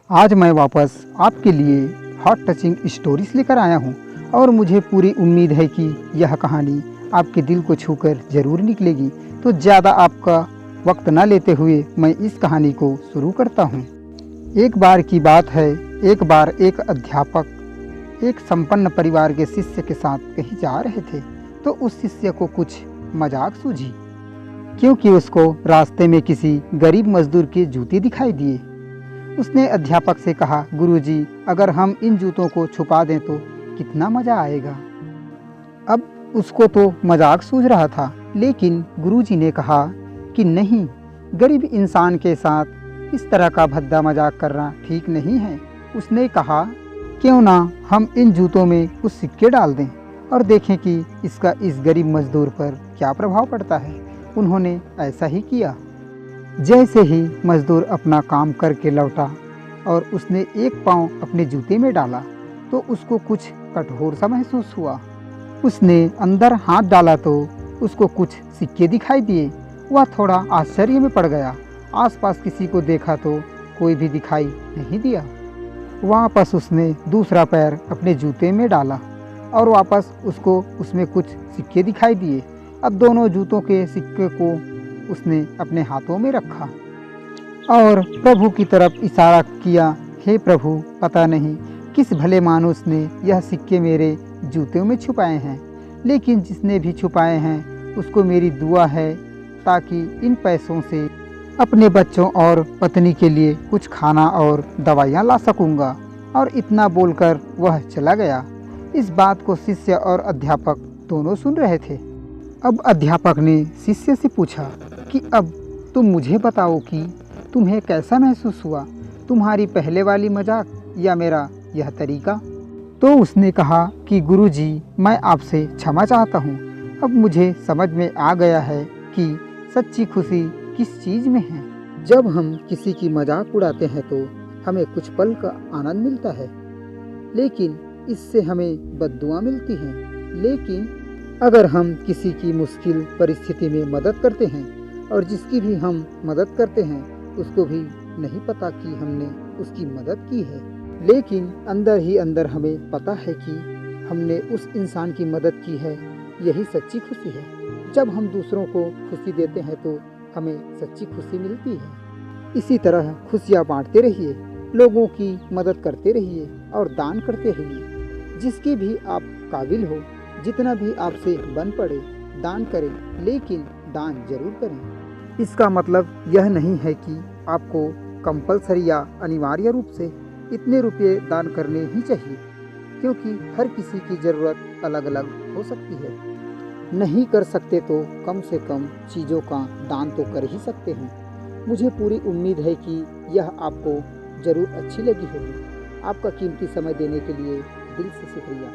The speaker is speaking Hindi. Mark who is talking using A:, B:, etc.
A: आज मैं वापस आपके लिए हार्ट टचिंग स्टोरीज लेकर आया हूँ और मुझे पूरी उम्मीद है कि यह कहानी आपके दिल को छूकर ज़रूर निकलेगी। तो ज़्यादा आपका वक्त न लेते हुए मैं इस कहानी को शुरू करता हूँ। एक बार की बात है, एक बार एक अध्यापक एक संपन्न परिवार के शिष्य के साथ कहीं जा रहे थे तो उस शिष्य को कुछ मजाक सूझी, क्योंकि उसको रास्ते में किसी गरीब मजदूर के जूते दिखाई दिए। उसने अध्यापक से कहा, गुरुजी, अगर हम इन जूतों को छुपा दें तो कितना मज़ा आएगा। अब उसको तो मजाक सूझ रहा था, लेकिन गुरुजी ने कहा कि नहीं, गरीब इंसान के साथ इस तरह का भद्दा मजाक करना ठीक नहीं है। उसने कहा, क्यों ना हम इन जूतों में कुछ सिक्के डाल दें और देखें कि इसका इस गरीब मजदूर पर क्या प्रभाव पड़ता है। उन्होंने ऐसा ही किया। जैसे ही मजदूर अपना काम करके लौटा और उसने एक पाँव अपने जूते में डाला तो उसको कुछ कठोर सा महसूस हुआ। उसने अंदर हाथ डाला तो उसको कुछ सिक्के दिखाई दिए। वह थोड़ा आश्चर्य में पड़ गया। आसपास किसी को देखा तो कोई भी दिखाई नहीं दिया। वापस उसने दूसरा पैर अपने जूते में डाला और वापस उसको उसमें कुछ सिक्के दिखाई दिए। अब दोनों जूतों के सिक्के को उसने अपने हाथों में रखा और प्रभु की तरफ इशारा किया, हे प्रभु, पता नहीं किस भले मानुस ने यह सिक्के मेरे जूतों में छुपाए हैं, लेकिन जिसने भी छुपाए हैं उसको मेरी दुआ है ताकि इन पैसों से अपने बच्चों और पत्नी के लिए कुछ खाना और दवाइयाँ ला सकूँगा। और इतना बोलकर वह चला गया। इस बात को शिष्य और अध्यापक दोनों सुन रहे थे। अब अध्यापक ने शिष्य से पूछा कि अब तुम मुझे बताओ कि तुम्हें कैसा महसूस हुआ, तुम्हारी पहले वाली मजाक या मेरा यह तरीका। तो उसने कहा कि गुरुजी, मैं आपसे क्षमा चाहता हूँ। अब मुझे समझ में आ गया है कि सच्ची खुशी किस चीज़ में है। जब हम किसी की मजाक उड़ाते हैं तो हमें कुछ पल का आनंद मिलता है, लेकिन इससे हमें बद्दुआ मिलती हैं। लेकिन अगर हम किसी की मुश्किल परिस्थिति में मदद करते हैं और जिसकी भी हम मदद करते हैं उसको भी नहीं पता कि हमने उसकी मदद की है, लेकिन अंदर ही अंदर हमें पता है कि हमने उस इंसान की मदद की है, यही सच्ची खुशी है। जब हम दूसरों को खुशी देते हैं तो हमें सच्ची खुशी मिलती है। इसी तरह खुशियाँ बांटते रहिए, लोगों की मदद करते रहिए और दान करते रहिए। जिसकी भी आप काबिल हो, जितना भी आपसे बन पड़े दान करें, लेकिन दान जरूर करें। इसका मतलब यह नहीं है कि आपको कंपलसरी या अनिवार्य रूप से इतने रुपये दान करने ही चाहिए, क्योंकि हर किसी की ज़रूरत अलग अलग हो सकती है। नहीं कर सकते तो कम से कम चीज़ों का दान तो कर ही सकते हैं। मुझे पूरी उम्मीद है कि यह आपको ज़रूर अच्छी लगी होगी। आपका कीमती समय देने के लिए दिल से शुक्रिया।